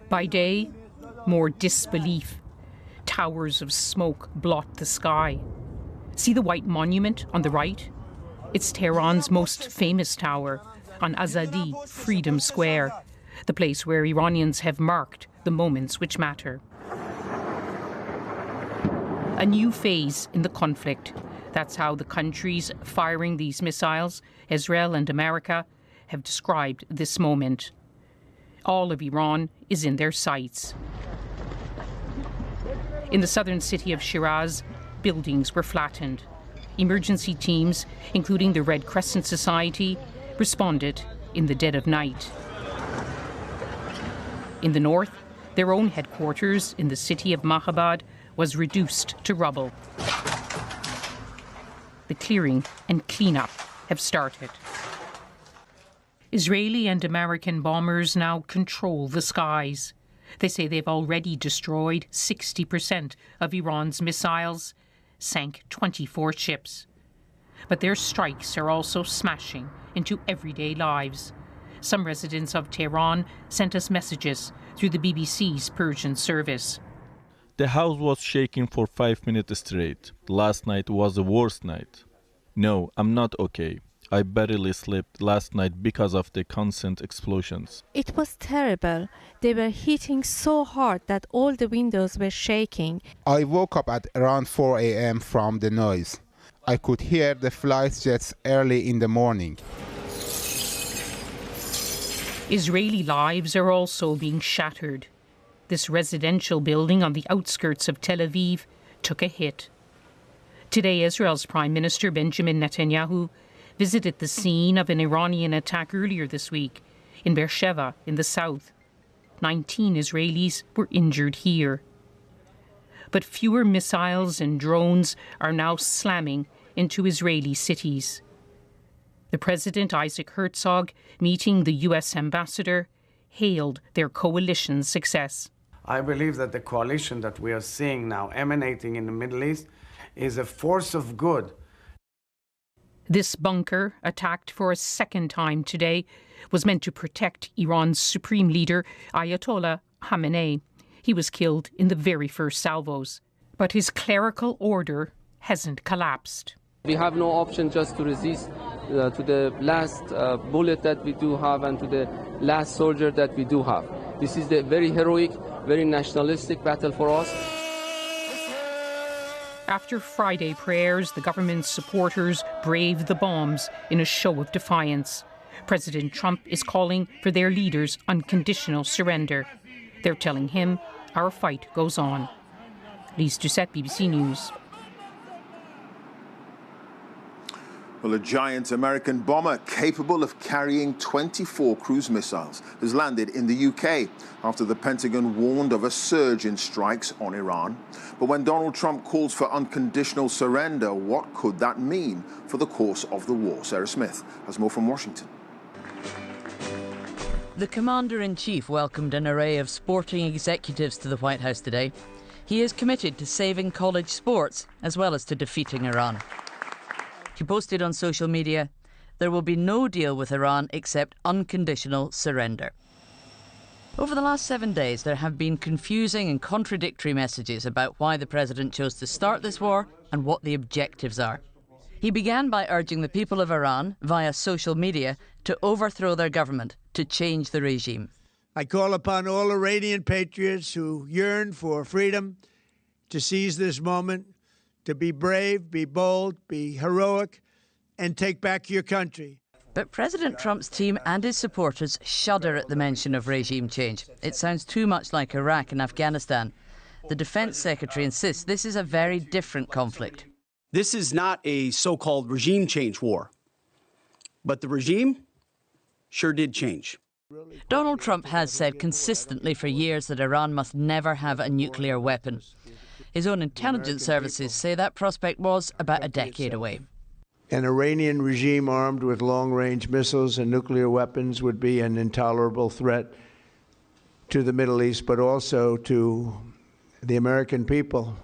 By day, more disbelief. Towers of smoke blot the sky. See the white monument on the right? It's Tehran's most famous tower, on Azadi, Freedom Square, the place where Iranians have marked the moments which matter. A new phase in the conflict. That's how the countries firing these missiles, Israel and America, have described this moment. All of Iran is in their sights. In the southern city of Shiraz, buildings were flattened. Emergency teams, including the Red Crescent Society, responded in the dead of night. In the north, their own headquarters in the city of Mahabad was reduced to rubble. The clearing and cleanup have started. Israeli and American bombers now control the skies. They say they've already destroyed 60% of Iran's missiles, sank 24 ships. But their strikes are also smashing into everyday lives. Some residents of Tehran sent us messages through the BBC's Persian service. The house was shaking for 5 minutes straight. Last night was the worst night. No, I'm not okay. I barely slept last night because of the constant explosions. It was terrible. They were hitting so hard that all the windows were shaking. I woke up at around 4 a.m. from the noise. I could hear the flight jets early in the morning. Israeli lives are also being shattered. This residential building on the outskirts of Tel Aviv took a hit. Today, Israel's Prime Minister Benjamin Netanyahu visited the scene of an Iranian attack earlier this week in Beersheba in the south. 19 Israelis were injured here. But fewer missiles and drones are now slamming into Israeli cities. The President, Isaac Herzog, meeting the U.S. ambassador, hailed their coalition's success. I believe that the coalition that we are seeing now emanating in the Middle East is a force of good. This bunker, attacked for a second time today, was meant to protect Iran's supreme leader, Ayatollah Khamenei. He was killed in the very first salvos. But his clerical order hasn't collapsed. We have no option just to resist to the last bullet that we do have and to the last soldier that we do have. This is the very heroic, very nationalistic battle for us. After Friday prayers, the government's supporters braved the bombs in a show of defiance. President Trump is calling for their leaders' unconditional surrender. They're telling him, our fight goes on. Lise Doucette, BBC News. Well, a giant American bomber capable of carrying 24 cruise missiles has landed in the UK after the Pentagon warned of a surge in strikes on Iran. But when Donald Trump calls for unconditional surrender, what could that mean for the course of the war? Sarah Smith has more from Washington. The Commander-in-Chief welcomed an array of sporting executives to the White House today. He is committed to saving college sports as well as to defeating Iran. He posted on social media, there will be no deal with Iran except unconditional surrender. Over the last 7 days, there have been confusing and contradictory messages about why the president chose to start this war and what the objectives are. He began by urging the people of Iran, via social media, to overthrow their government, to change the regime. I call upon all Iranian patriots who yearn for freedom to seize this moment, to be brave, be bold, be heroic, and take back your country. But President Trump's team and his supporters shudder at the mention of regime change. It sounds too much like Iraq and Afghanistan. The Defense Secretary insists this is a very different conflict. This is not a so-called regime change war, but the regime sure did change. Donald Trump has said consistently for years that Iran must never have a nuclear weapon. His own intelligence services say that prospect was about a decade away. An Iranian regime armed with long-range missiles and nuclear weapons would be an intolerable threat to the Middle East, but also to the American people.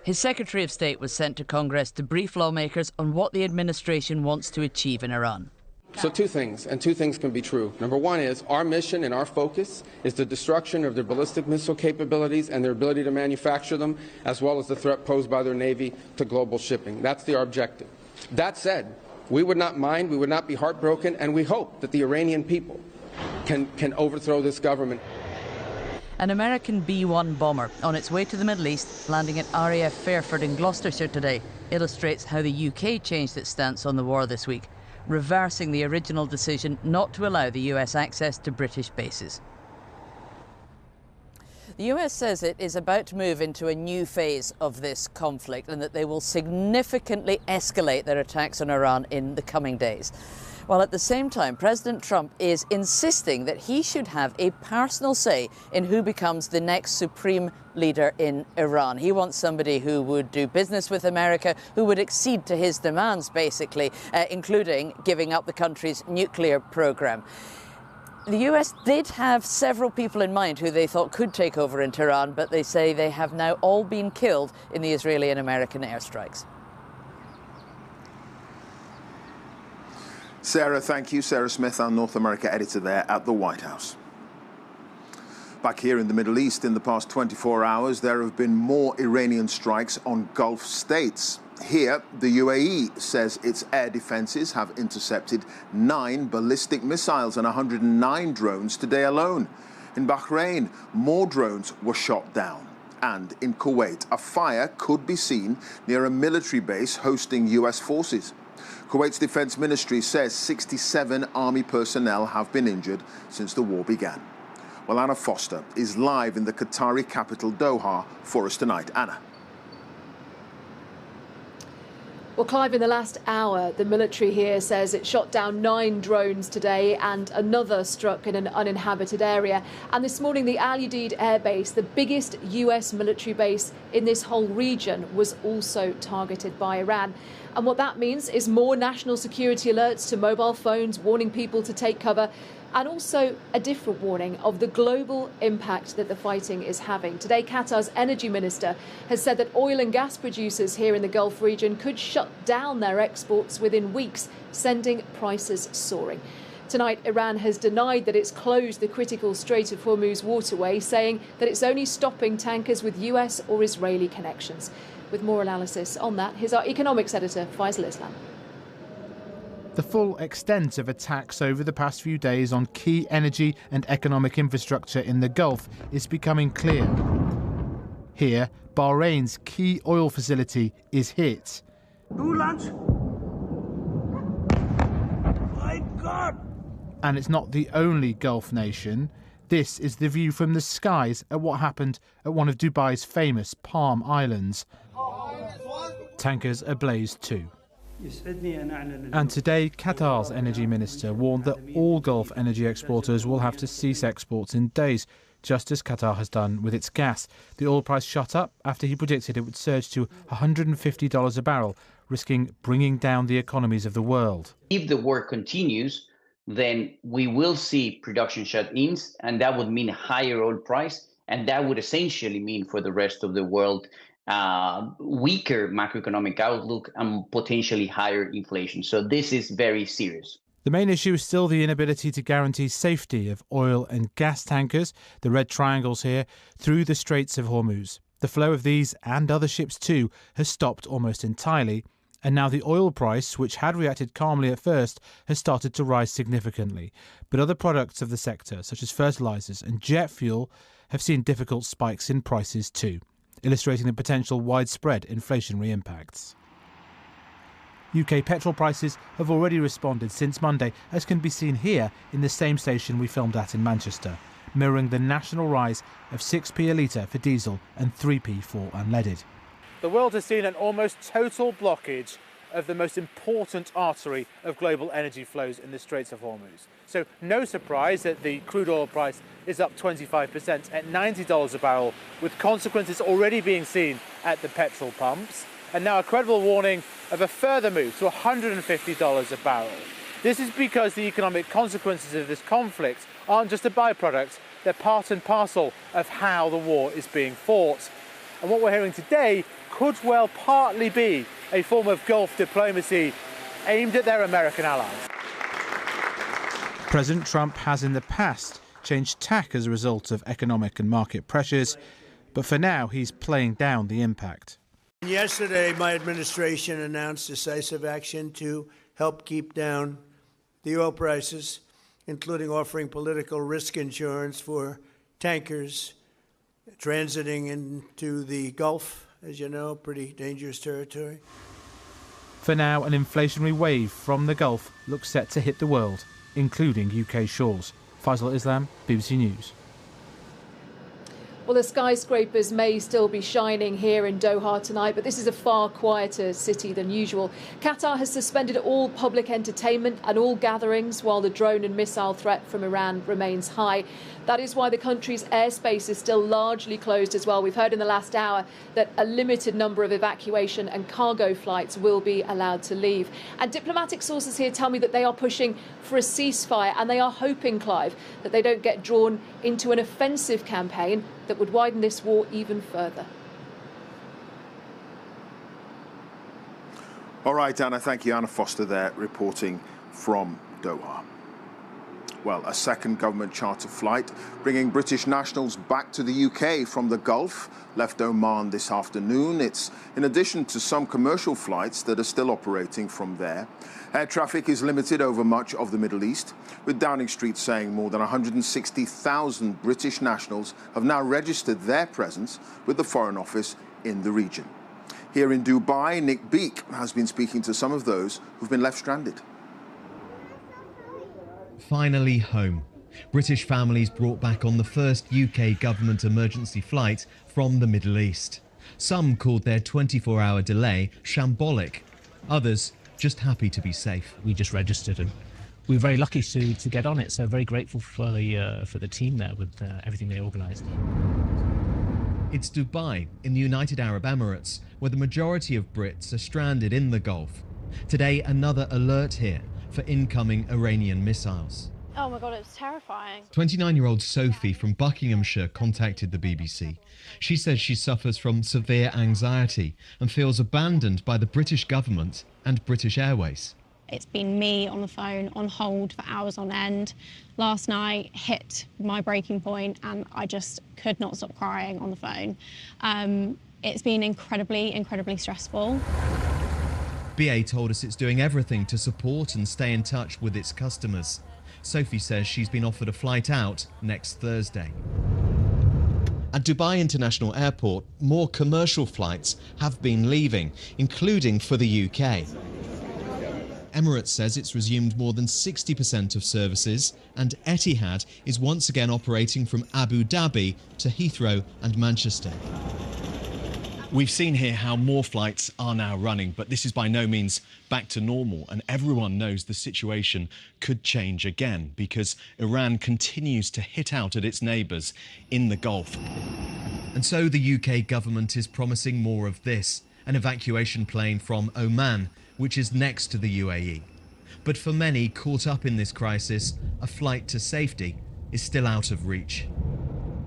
His Secretary of State was sent to Congress to brief lawmakers on what the administration wants to achieve in Iran. So two things, and two things can be true. Number one is our mission and our focus is the destruction of their ballistic missile capabilities and their ability to manufacture them, as well as the threat posed by their Navy to global shipping. That's our objective. That said, we would not mind, we would not be heartbroken, and we hope that the Iranian people can overthrow this government. An American B-1 bomber on its way to the Middle East, landing at RAF Fairford in Gloucestershire today, illustrates how the UK changed its stance on the war this week, reversing the original decision not to allow the US access to British bases. The US says it is about to move into a new phase of this conflict and that they will significantly escalate their attacks on Iran in the coming days. While at the same time, President Trump is insisting that he should have a personal say in who becomes the next supreme leader in Iran. He wants somebody who would do business with America, who would accede to his demands, basically, including giving up the country's nuclear program. The US did have several people in mind who they thought could take over in Tehran, but they say they have now all been killed in the Israeli and American airstrikes. Sarah, thank you. Sarah Smith, our North America editor there at the White House. Back here in the Middle East, in the past 24 hours, there have been more Iranian strikes on Gulf states. Here, the UAE says its air defenses have intercepted 9 ballistic missiles and 109 drones today alone. In Bahrain, more drones were shot down. And in Kuwait, a fire could be seen near a military base hosting US forces. Kuwait's defense ministry says 67 army personnel have been injured since the war began. Well, Anna Foster is live in the Qatari capital Doha for us tonight. Anna. Well, Clive, in the last hour, the military here says it shot down 9 drones today and another struck in an uninhabited area. And this morning, the Al Udeid Air Base, the biggest US military base in this whole region, was also targeted by Iran. And what that means is more national security alerts to mobile phones, warning people to take cover, and also a different warning of the global impact that the fighting is having. Today, Qatar's energy minister has said that oil and gas producers here in the Gulf region could shut down their exports within weeks, sending prices soaring. Tonight, Iran has denied that it's closed the critical Strait of Hormuz waterway, saying that it's only stopping tankers with US or Israeli connections. With more analysis on that, here's our economics editor, Faisal Islam. The full extent of attacks over the past few days on key energy and economic infrastructure in the Gulf is becoming clear. Here, Bahrain's key oil facility is hit. My God! And it's not the only Gulf nation. This is the view from the skies at what happened at one of Dubai's famous Palm Islands. Tankers ablaze too. And today, Qatar's energy minister warned that all Gulf energy exporters will have to cease exports in days, just as Qatar has done with its gas. The oil price shot up after he predicted it would surge to $150 a barrel, risking bringing down the economies of the world. If the war continues, then we will see production shut-ins, and that would mean a higher oil price, and that would essentially mean for the rest of the world weaker macroeconomic outlook and potentially higher inflation. So this is very serious. The main issue is still the inability to guarantee safety of oil and gas tankers, the red triangles here, through the Straits of Hormuz. The flow of these and other ships too has stopped almost entirely, and now the oil price, which had reacted calmly at first, has started to rise significantly. But other products of the sector, such as fertilizers and jet fuel, have seen difficult spikes in prices too, illustrating the potential widespread inflationary impacts. UK petrol prices have already responded since Monday, as can be seen here in the same station we filmed at in Manchester, mirroring the national rise of 6p a litre for diesel and 3p for unleaded. The world has seen an almost total blockage of the most important artery of global energy flows in the Straits of Hormuz. So no surprise that the crude oil price is up 25% at $90 a barrel, with consequences already being seen at the petrol pumps, and now a credible warning of a further move to $150 a barrel. This is because the economic consequences of this conflict aren't just a byproduct, they're part and parcel of how the war is being fought. And what we're hearing today could well partly be a form of Gulf diplomacy aimed at their American allies. President Trump has in the past changed tack as a result of economic and market pressures, but for now he's playing down the impact. Yesterday, my administration announced decisive action to help keep down the oil prices, including offering political risk insurance for tankers transiting into the Gulf, as you know, pretty dangerous territory. For now, an inflationary wave from the Gulf looks set to hit the world, including UK shores. Faisal Islam, BBC News. Well, the skyscrapers may still be shining here in Doha tonight, but this is a far quieter city than usual. Qatar has suspended all public entertainment and all gatherings while the drone and missile threat from Iran remains high. That is why the country's airspace is still largely closed as well. We've heard in the last hour that a limited number of evacuation and cargo flights will be allowed to leave. And diplomatic sources here tell me that they are pushing for a ceasefire, and they are hoping, Clive, that they don't get drawn into an offensive campaign that would widen this war even further. All right, Anna, thank you. Anna Foster there reporting from Doha. Well, a second government charter flight bringing British nationals back to the UK from the Gulf left Oman this afternoon. It's in addition to some commercial flights that are still operating from there. Air traffic is limited over much of the Middle East, with Downing Street saying more than 160,000 British nationals have now registered their presence with the Foreign Office in the region. Here in Dubai, Nick Beek has been speaking to some of those who've been left stranded. Finally home. British families brought back on the first UK government emergency flight from the Middle East. Some called their 24-hour delay shambolic. Others just happy to be safe. We just registered and we were very lucky to get on it, so very grateful for the team there with everything they organised. It's Dubai, in the United Arab Emirates, where the majority of Brits are stranded in the Gulf. Today, another alert here for incoming Iranian missiles. Oh my God, it was terrifying. 29-year-old Sophie from Buckinghamshire contacted the BBC. She says she suffers from severe anxiety and feels abandoned by the British government and British Airways. It's been me on the phone, on hold for hours on end. Last night hit my breaking point and I just could not stop crying on the phone. It's been incredibly stressful. BA told us it's doing everything to support and stay in touch with its customers. Sophie says she's been offered a flight out next Thursday. At Dubai International Airport, more commercial flights have been leaving, including for the UK. Emirates says it's resumed more than 60% of services, and Etihad is once again operating from Abu Dhabi to Heathrow and Manchester. We've seen here how more flights are now running, but this is by no means back to normal, and everyone knows the situation could change again because Iran continues to hit out at its neighbours in the Gulf. And so the UK government is promising more of this, an evacuation plane from Oman, which is next to the UAE. But for many caught up in this crisis, a flight to safety is still out of reach.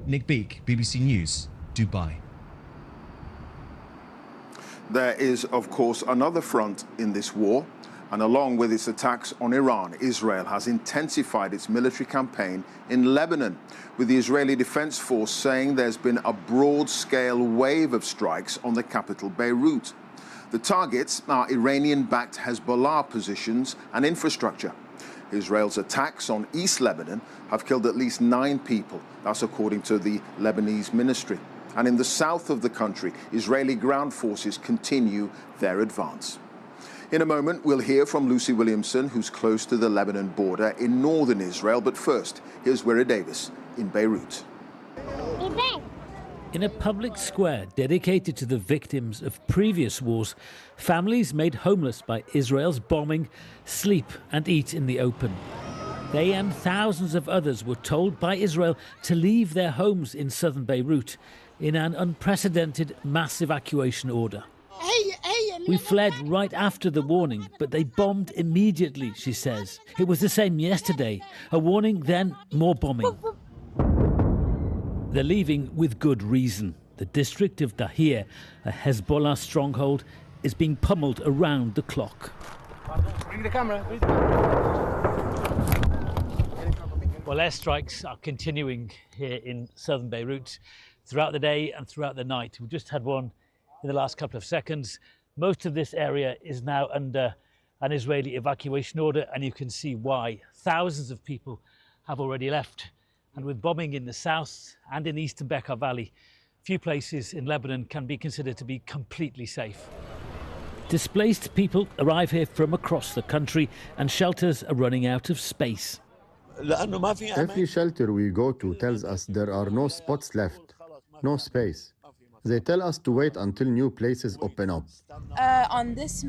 Nick Beek, BBC News, Dubai. There is, of course, another front in this war, and along with its attacks on Iran, Israel has intensified its military campaign in Lebanon, with the Israeli Defense Force saying there's been a broad-scale wave of strikes on the capital, Beirut. The targets are Iranian-backed Hezbollah positions and infrastructure. Israel's attacks on East Lebanon have killed at least 9 people. That's according to the Lebanese ministry. And in the south of the country, Israeli ground forces continue their advance. In a moment, we'll hear from Lucy Williamson, who's close to the Lebanon border in northern Israel. But first, here's Wira Davis in Beirut. In a public square dedicated to the victims of previous wars, families made homeless by Israel's bombing sleep and eat in the open. They and thousands of others were told by Israel to leave their homes in southern Beirut in an unprecedented mass evacuation order. We fled right after the warning, but they bombed immediately, she says. It was the same yesterday. A warning, then more bombing. They're leaving with good reason. The district of Dahir, a Hezbollah stronghold, is being pummeled around the clock. Bring the camera. Well, airstrikes are continuing here in southern Beirut throughout the day and throughout the night. We've just had one in the last couple of seconds. Most of this area is now under an Israeli evacuation order, and you can see why. Thousands of people have already left. And with bombing in the south and in eastern Bekaa Valley, few places in Lebanon can be considered to be completely safe. Displaced people arrive here from across the country, and shelters are running out of space. Every shelter we go to tells us there are no spots left, no space. They tell us to wait until new places open up. On this